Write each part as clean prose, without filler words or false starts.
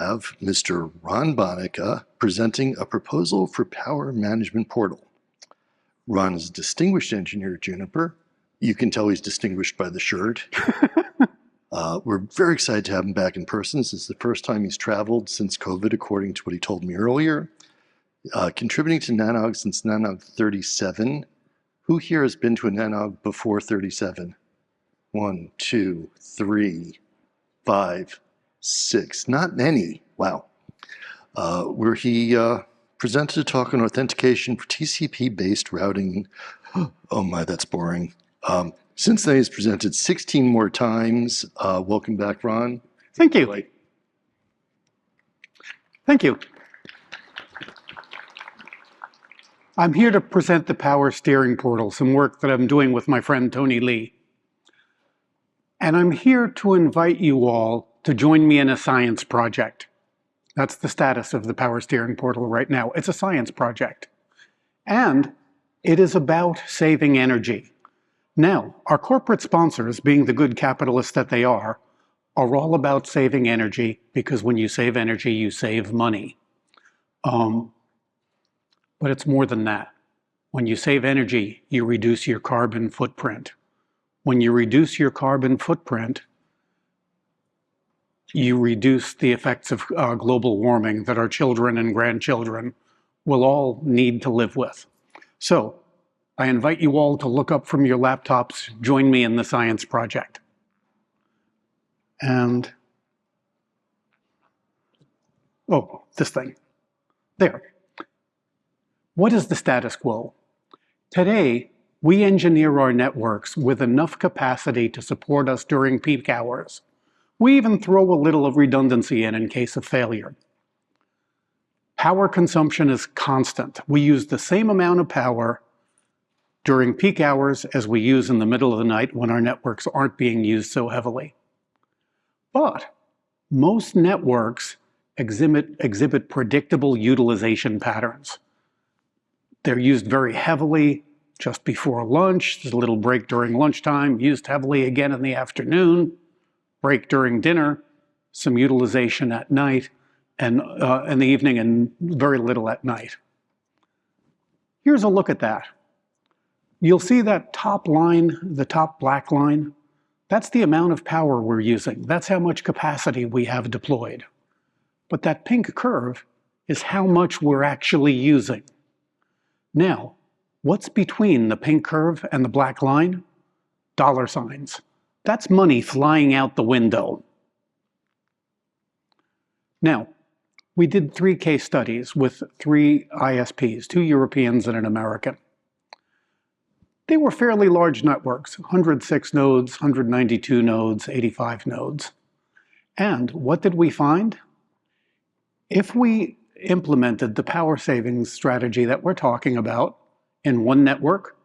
have Mr. Ron Bonica presenting a proposal for Power Management Portal. Ron is a distinguished engineer at Juniper. You can tell he's distinguished by the shirt. We're very excited to have him back in person. This is the first time he's traveled since COVID, according to what he told me earlier. Contributing to NANOG since NANOG 37. Who here has been to a NANOG before 37? 1, 2, 3, 5, 6. Not many. Wow. Where he presented a talk on authentication for TCP-based routing. Oh my, that's boring. Since then, he's presented 16 more times. Welcome back, Ron. Thank you. Thank you. I'm here to present the Power Steering Portal, some work that I'm doing with my friend Tony Lee. And I'm here to invite you all to join me in a science project. That's the status of the Power Steering Portal right now. It's a science project. And it is about saving energy. Now, our corporate sponsors, being the good capitalists that they are all about saving energy, because when you save energy, you save money. But it's more than that. When you save energy, you reduce your carbon footprint. When you reduce your carbon footprint, you reduce the effects of global warming that our children and grandchildren will all need to live with. So, I invite you all to look up from your laptops, join me in the science project. And, oh, this thing. There. What is the status quo? Today, we engineer our networks with enough capacity to support us during peak hours. We even throw a little of redundancy in case of failure. Power consumption is constant. We use the same amount of power during peak hours as we use in the middle of the night when our networks aren't being used so heavily. But most networks exhibit predictable utilization patterns. They're used very heavily just before lunch. There's a little break during lunchtime, used heavily again in the afternoon, break during dinner, some utilization at night, and in the evening, and very little at night. Here's a look at that. You'll see that top line, the top black line. That's the amount of power we're using. That's how much capacity we have deployed. But that pink curve is how much we're actually using. Now, what's between the pink curve and the black line? Dollar signs. That's money flying out the window. Now, we did 3 case studies with 3 ISPs, 2 Europeans and an American. They were fairly large networks, 106 nodes, 192 nodes, 85 nodes. And what did we find? If we implemented the power savings strategy that we're talking about in one network,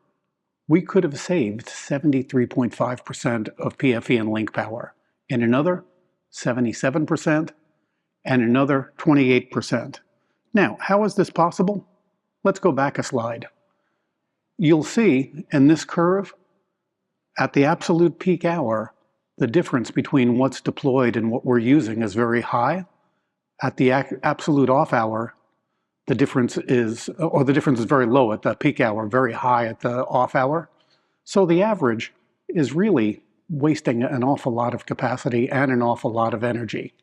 we could have saved 73.5% of PFE and link power. In another, 77%, and another 28%. Now, how is this possible? Let's go back a slide. You'll see in this curve, at the absolute peak hour, the difference between what's deployed and what we're using is very high. At the absolute off hour, the difference is very low at the peak hour, very high at the off hour. So the average is really wasting an awful lot of capacity and an awful lot of energy.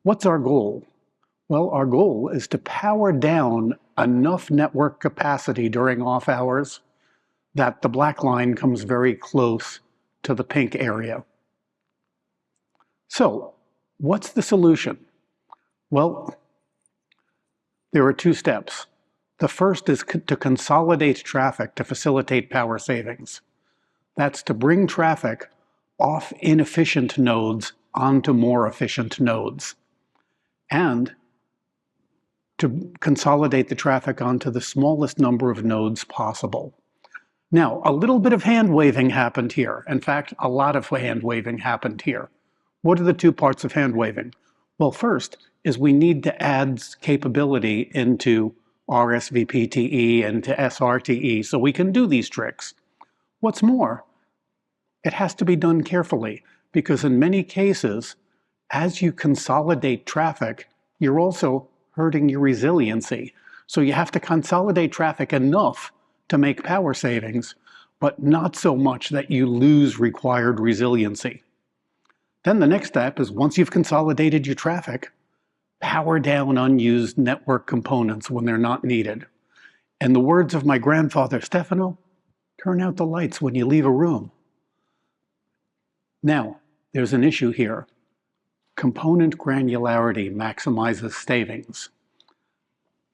What's our goal? Well, our goal is to power down enough network capacity during off hours that the black line comes very close to the pink area. So, what's the solution? Well, there are 2 steps. The first is to consolidate traffic to facilitate power savings. That's to bring traffic off inefficient nodes onto more efficient nodes. And to consolidate the traffic onto the smallest number of nodes possible. Now, a little bit of hand-waving happened here. In fact, a lot of hand-waving happened here. What are the 2 parts of hand-waving? Well, first is we need to add capability into RSVPTE and to SRTE so we can do these tricks. What's more, it has to be done carefully because in many cases, As you consolidate traffic, you're also hurting your resiliency. So you have to consolidate traffic enough to make power savings, but not so much that you lose required resiliency. Then the next step is, once you've consolidated your traffic, power down unused network components when they're not needed. In the words of my grandfather, Stefano, turn out the lights when you leave a room. Now, there's an issue here. Component granularity maximizes savings.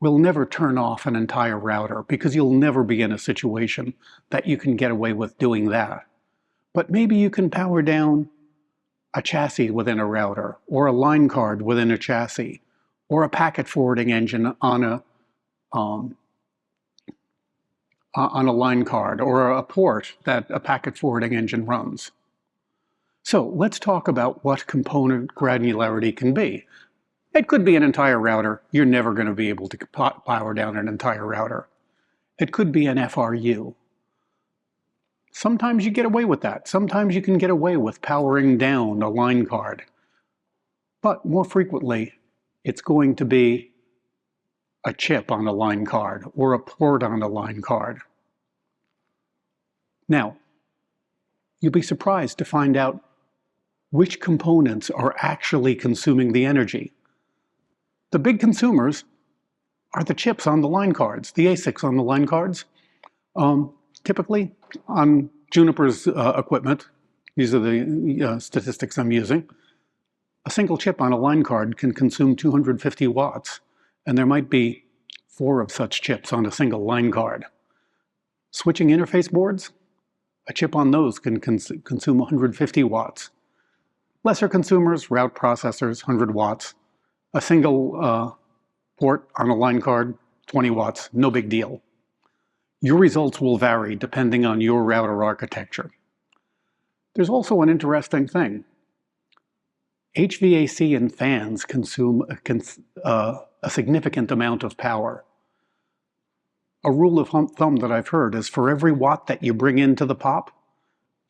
We'll never turn off an entire router because you'll never be in a situation that you can get away with doing that. But maybe you can power down a chassis within a router, or a line card within a chassis, or a packet forwarding engine on a line card, or a port that a packet forwarding engine runs. So let's talk about what component granularity can be. It could be an entire router. You're never going to be able to power down an entire router. It could be an FRU. Sometimes you get away with that. Sometimes you can get away with powering down a line card. But more frequently, it's going to be a chip on a line card or a port on a line card. Now, you'll be surprised to find out which components are actually consuming the energy. The big consumers are the chips on the line cards, the ASICs on the line cards. Typically, on Juniper's equipment, these are the statistics I'm using, a single chip on a line card can consume 250 watts, and there might be 4 of such chips on a single line card. Switching interface boards, a chip on those can consume 150 watts. Lesser consumers, route processors, 100 watts. A single port on a line card, 20 watts, no big deal. Your results will vary depending on your router architecture. There's also an interesting thing. HVAC and fans consume a significant amount of power. A rule of thumb that I've heard is, for every watt that you bring into the pop,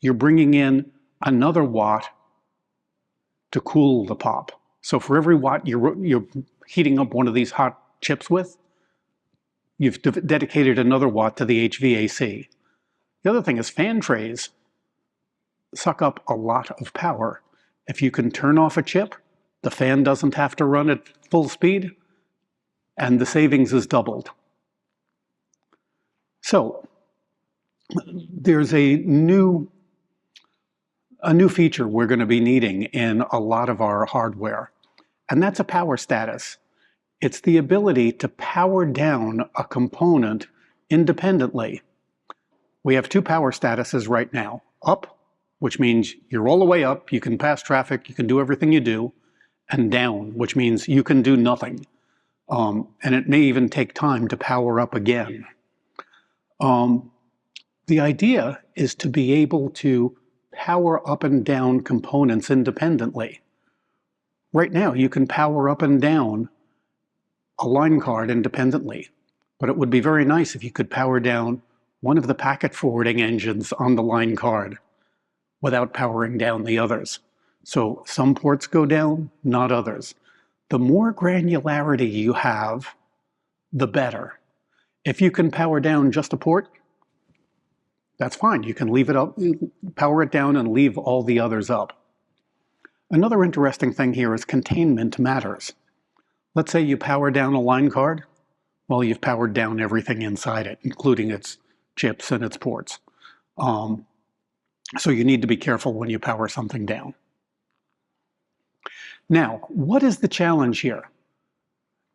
you're bringing in another watt to cool the pop. So for every watt you're heating up one of these hot chips with, you've dedicated another watt to the HVAC. The other thing is, fan trays suck up a lot of power. If you can turn off a chip, the fan doesn't have to run at full speed, and the savings is doubled. So there's a new feature we're going to be needing in a lot of our hardware, and that's a power status. It's the ability to power down a component independently. We have 2 power statuses right now. Up, which means you're all the way up, you can pass traffic, you can do everything you do, and down, which means you can do nothing. And it may even take time to power up again. The idea is to be able to power up and down components independently. Right now, you can power up and down a line card independently, but it would be very nice if you could power down one of the packet forwarding engines on the line card without powering down the others. So some ports go down, not others. The more granularity you have, the better. If you can power down just a port, that's fine. You can leave it up, power it down, and leave all the others up. Another interesting thing here is containment matters. Let's say you power down a line card. Well, you've powered down everything inside it, including its chips and its ports. So you need to be careful when you power something down. Now, what is the challenge here?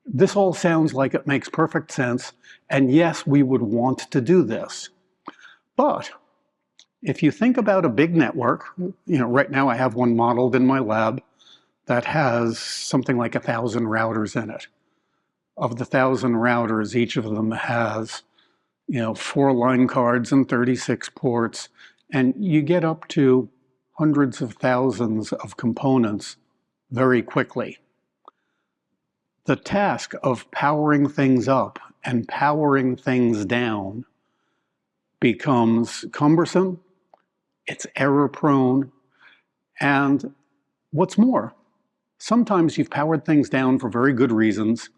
This all sounds like it makes perfect sense, and yes, we would want to do this. But if you think about a big network, right now I have one modeled in my lab that has something like 1,000 routers in it. Of the 1,000 routers, each of them has 4 line cards and 36 ports, and you get up to hundreds of thousands of components very quickly. The task of powering things up and powering things down becomes cumbersome, it's error prone, and what's more, Sometimes you've powered things down for very good reasons.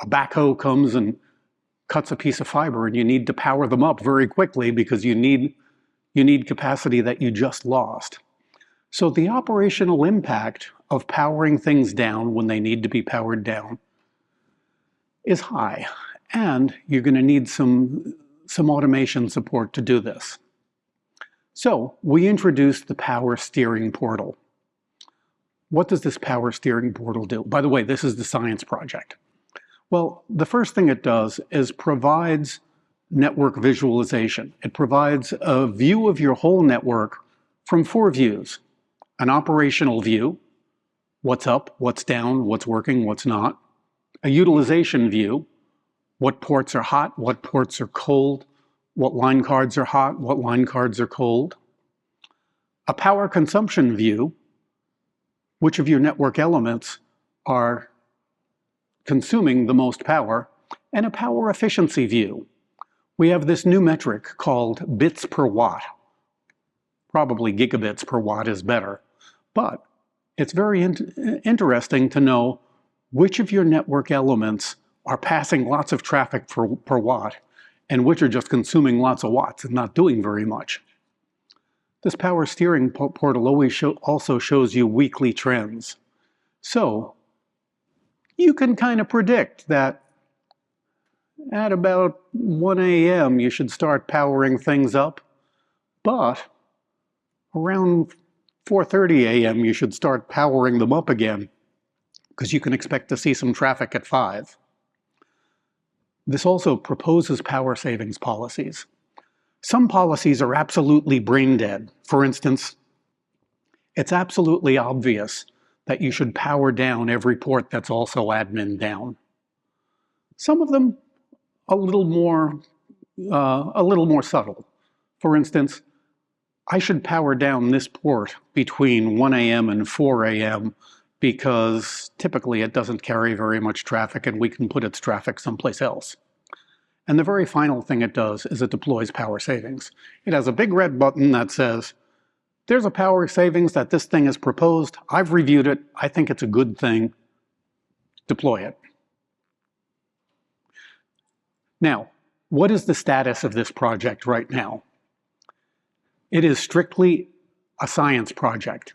A backhoe comes and cuts a piece of fiber and you need to power them up very quickly because you need capacity that you just lost. So the operational impact of powering things down when they need to be powered down is high, and you're going to need some automation support to do this. So we introduced the Power Steering Portal. What does this Power Steering Portal do? By the way, this is the science project. Well, the first thing it does is provides network visualization. It provides a view of your whole network from 4 views. An operational view, what's up, what's down, what's working, what's not. A utilization view, what ports are hot, what ports are cold, what line cards are hot, what line cards are cold. A power consumption view, which of your network elements are consuming the most power, and a power efficiency view. We have this new metric called bits per watt. Probably gigabits per watt is better, but it's very interesting to know which of your network elements are passing lots of traffic per watt and which are just consuming lots of watts and not doing very much. This Power Steering Portal also shows you weekly trends. So you can kind of predict that at about 1 a.m. you should start powering things up, but around 4:30 a.m. you should start powering them up again, because you can expect to see some traffic at 5. This also proposes power savings policies. Some policies are absolutely brain dead. For instance, it's absolutely obvious that you should power down every port that's also admin down. Some of them a little more subtle. For instance, I should power down this port between 1 a.m. and 4 a.m. because typically it doesn't carry very much traffic and we can put its traffic someplace else. And the very final thing it does is it deploys power savings. It has a big red button that says, there's a power savings that this thing has proposed. I've reviewed it. I think it's a good thing. Deploy it. Now, what is the status of this project right now? It is strictly a science project.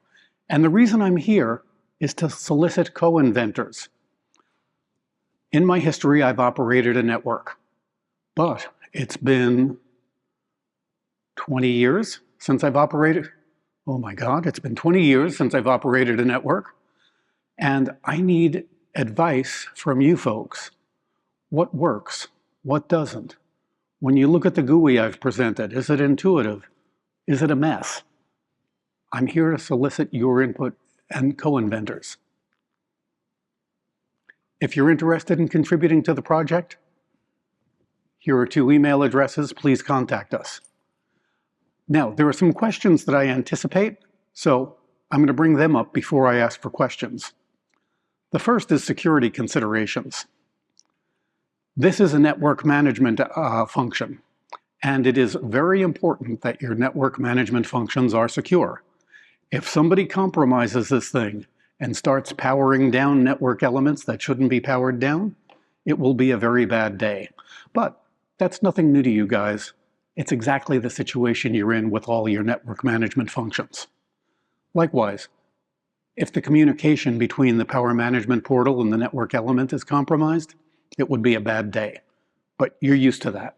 And the reason I'm here is to solicit co-inventors. In my history, I've operated a network, but it's been 20 years since I've operated. Oh my God, it's been 20 years since I've operated a network. And I need advice from you folks. What works? What doesn't? When you look at the GUI I've presented, is it intuitive? Is it a mess? I'm here to solicit your input and co-inventors. If you're interested in contributing to the project, here are 2 email addresses. Please contact us. Now, there are some questions that I anticipate, so I'm going to bring them up before I ask for questions. The first is security considerations. This is a network management function. And it is very important that your network management functions are secure. If somebody compromises this thing and starts powering down network elements that shouldn't be powered down, it will be a very bad day. But that's nothing new to you guys. It's exactly the situation you're in with all your network management functions. Likewise, if the communication between the power management portal and the network element is compromised, it would be a bad day. But you're used to that.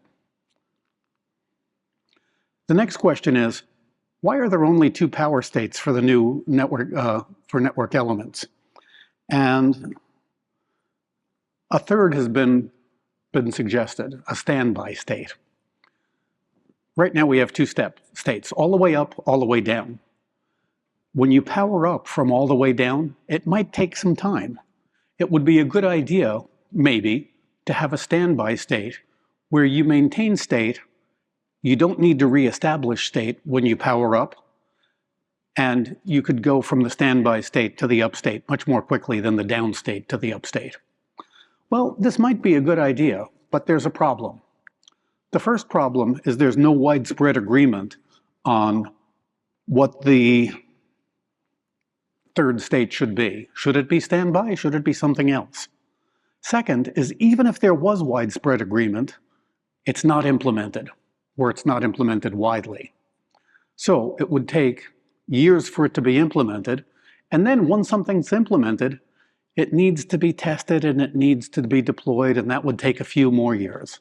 The next question is, why are there only 2 power states for the new network, for network elements? And a third has been suggested, a standby state. Right now we have 2 states, all the way up, all the way down. When you power up from all the way down, it might take some time. It would be a good idea, maybe, to have a standby state where you maintain state. You don't need to reestablish state when you power up, and you could go from the standby state to the up state much more quickly than the down state to the up state. Well, this might be a good idea, but there's a problem. The first problem is there's no widespread agreement on what the third state should be. Should it be standby? Should it be something else? Second is, even if there was widespread agreement, it's not implemented, or it's not implemented widely. So it would take years for it to be implemented, and then once something's implemented, it needs to be tested and it needs to be deployed, and that would take a few more years.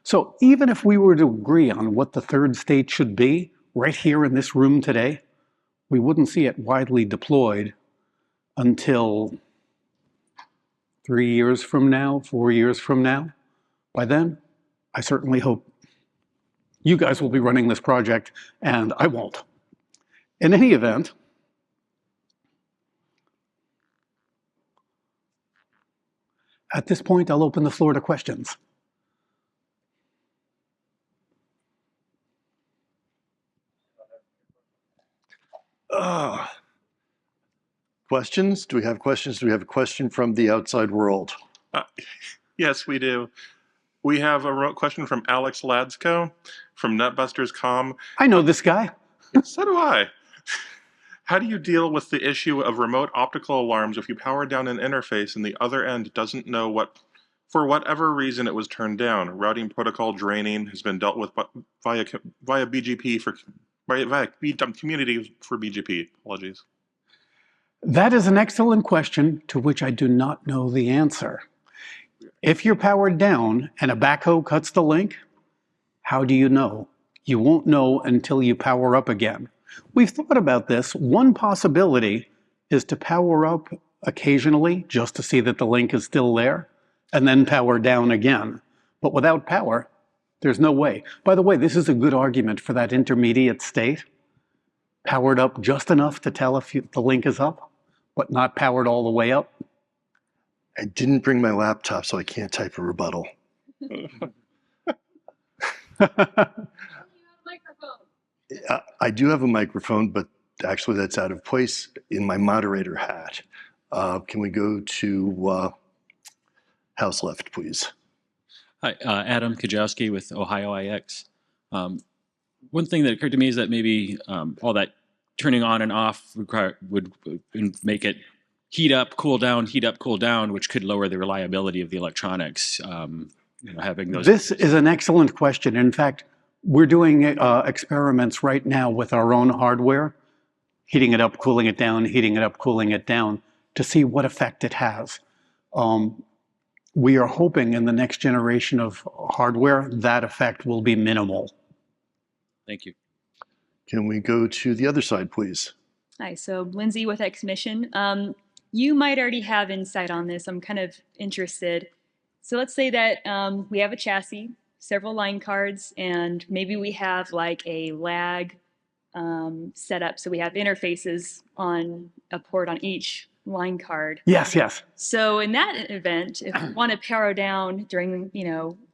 So even if we were to agree on what the third state should be, right here in this room today, we wouldn't see it widely deployed until 3 years from now, 4 years from now. By then, I certainly hope you guys will be running this project, and I won't. In any event, at this point, I'll open the floor to questions. Questions? Do we have questions? Do we have a question from the outside world? Yes, we do. We have a question from Alex Ladsko from NetBusters.com. I know this guy. So do I. How do you deal with the issue of remote optical alarms if you power down an interface and the other end doesn't know what, for whatever reason, it was turned down? Routing protocol draining has been dealt with via BGP via community for BGP. Apologies. That is an excellent question to which I do not know the answer. If you're powered down and a backhoe cuts the link, how do you know? You won't know until you power up again. We've thought about this. One possibility is to power up occasionally just to see that the link is still there, and then power down again. But without power, there's no way. By the way, this is a good argument for that intermediate state. Powered up just enough to tell if the link is up, but not powered all the way up. I didn't bring my laptop, so I can't type a rebuttal. I do have a microphone, but actually that's out of place in my moderator hat. Can we go to House Left, please? Hi, Adam Kajowski with Ohio IX. One thing that occurred to me is that maybe all that turning on and off would make it heat up, cool down, which could lower the reliability of the electronics. Having those. This is an excellent question. In fact, we're doing experiments right now with our own hardware, heating it up, cooling it down, heating it up, cooling it down, to see what effect it has. We are hoping in the next generation of hardware that effect will be minimal. Thank you. Can we go to the other side, please? Hi, so Lindsay with Xmission. You might already have insight on this. I'm kind of interested. So let's say that we have a chassis, several line cards, and maybe we have like a lag setup. So we have interfaces on a port on each line card. Yes, yes. So in that event, if we want to power down during,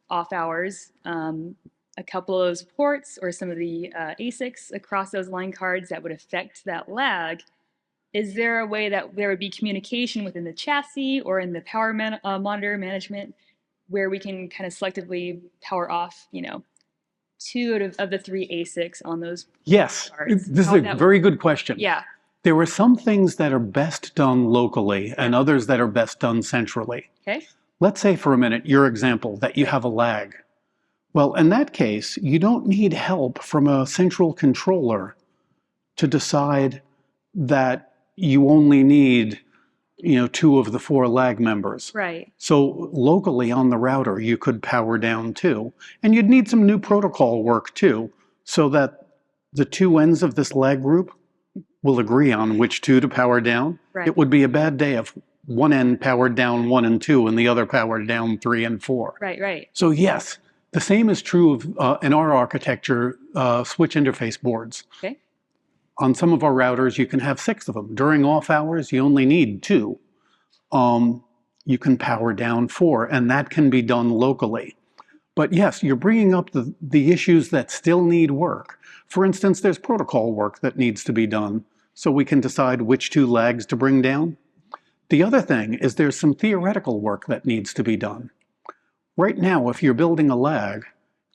off hours, a couple of those ports or some of the ASICs across those line cards that would affect that lag, is there a way that there would be communication within the chassis or in the power monitor management where we can kind of selectively power off, 2 of the 3 ASICs on those Yes, cards? this is a very good question. Yeah. There are some things that are best done locally and others that are best done centrally. Okay. Let's say for a minute, your example, that you have a lag. Well, in that case, you don't need help from a central controller to decide that you only need, 2 of the 4 lag members. Right. So locally on the router, you could power down 2. And you'd need some new protocol work too, so that the 2 ends of this lag group will agree on which 2 to power down. Right. It would be a bad day if one end powered down 1 and 2 and the other powered down 3 and 4. Right. So yes, the same is true of, in our architecture, switch interface boards. Okay. On some of our routers, you can have 6 of them. During off hours, you only need 2. You can power down 4, and that can be done locally. But yes, you're bringing up the issues that still need work. For instance, there's protocol work that needs to be done, so we can decide which 2 lags to bring down. The other thing is there's some theoretical work that needs to be done. Right now, if you're building a lag,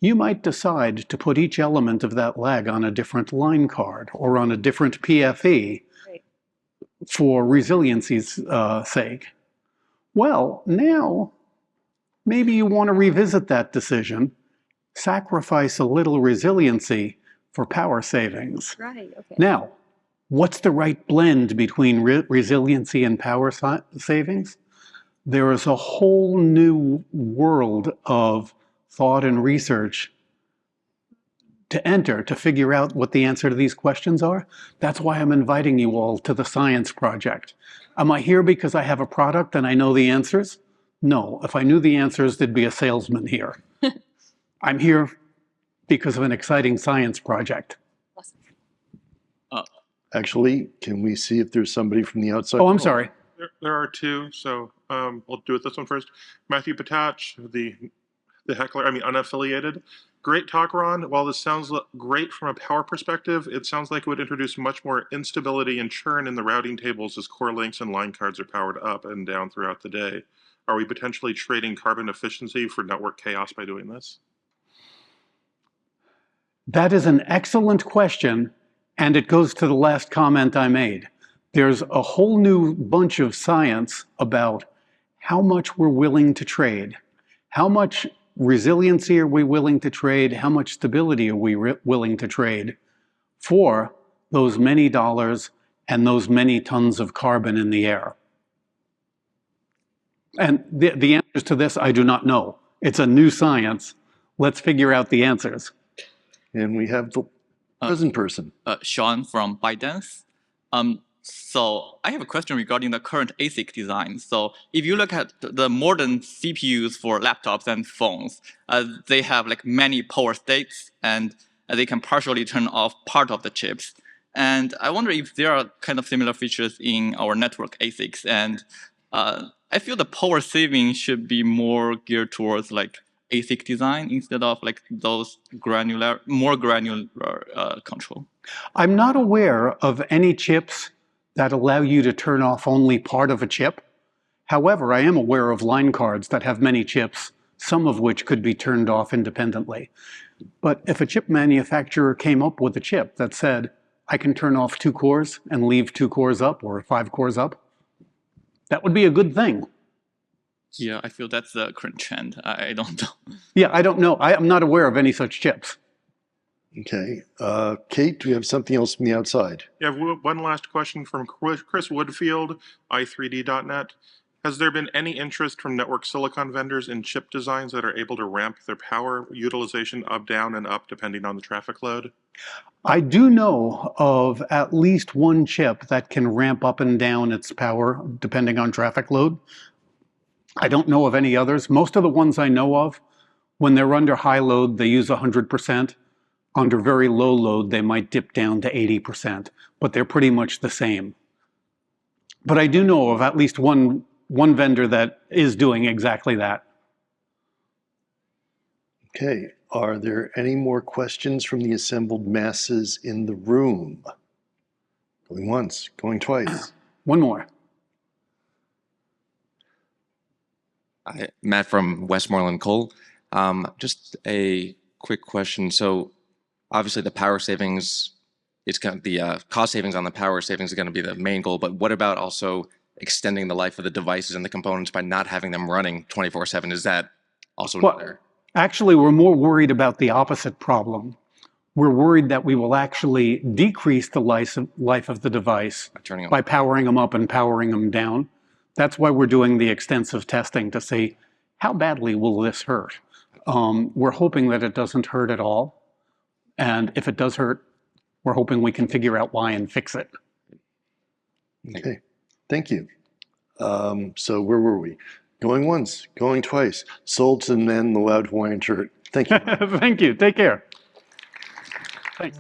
you might decide to put each element of that lag on a different line card or on a different PFE. Right. for resiliency's sake. Well, now maybe you want to revisit that decision, sacrifice a little resiliency for power savings. Right, okay. Now, what's the right blend between resiliency and power savings? There is a whole new world of thought and research to enter to figure out what the answer to these questions are. That's why I'm inviting you all to the science project. Am I here because I have a product and I know the answers? No. If I knew the answers, there'd be a salesman here. I'm here because of an exciting science project. Actually, can we see if there's somebody from the outside? Oh, I'm sorry. There are two, so we'll do it this one first. Matthew Patach, the heckler, unaffiliated. Great talk, Ron. While this sounds great from a power perspective, it sounds like it would introduce much more instability and churn in the routing tables as core links and line cards are powered up and down throughout the day. Are we potentially trading carbon efficiency for network chaos by doing this? That is an excellent question, and it goes to the last comment I made. There's a whole new bunch of science about how much we're willing to trade. How much resiliency are we willing to trade? How much stability are we willing to trade for those many dollars and those many tons of carbon in the air? And the answers to this, I do not know. It's a new science. Let's figure out the answers. And we have the present person. Sean from ByteDance. So I have a question regarding the current ASIC design. So if you look at the modern CPUs for laptops and phones, they have like many power states, and they can partially turn off part of the chips. And I wonder if there are kind of similar features in our network ASICs. And I feel the power saving should be more geared towards like ASIC design instead of like those more granular control. I'm not aware of any chips that allow you to turn off only part of a chip. However, I am aware of line cards that have many chips, some of which could be turned off independently. But if a chip manufacturer came up with a chip that said, I can turn off 2 cores and leave 2 cores up or 5 cores up, that would be a good thing. Yeah, I feel that's the current trend. I don't know. Yeah, I don't know. I'm not aware of any such chips. Okay. Kate, do we have something else from the outside? Yeah, one last question from Chris Woodfield, i3d.net. Has there been any interest from network silicon vendors in chip designs that are able to ramp their power utilization up, down, and up depending on the traffic load? I do know of at least one chip that can ramp up and down its power depending on traffic load. I don't know of any others. Most of the ones I know of, when they're under high load, they use 100%. Under very low load, they might dip down to 80%, but they're pretty much the same. But I do know of at least one vendor that is doing exactly that. Okay. Are there any more questions from the assembled masses in the room? Going once, going twice. One more. Matt from Westmoreland Coal. Just a quick question. So obviously the power savings, it's kind of the cost savings on the power savings is going to be the main goal, but what about also extending the life of the devices and the components by not having them running 24/7? Is that also not there? Actually, we're more worried about the opposite problem. We're worried that we will actually decrease the life of the device by powering them up and powering them down. That's why we're doing the extensive testing to see how badly will this hurt. We're hoping that it doesn't hurt at all. And if it does hurt, we're hoping we can figure out why and fix it. Okay, thank you. So where were we? Going once, going twice. Sold to the man in the loud Hawaiian shirt. Thank you. Thank you. Take care. Thanks.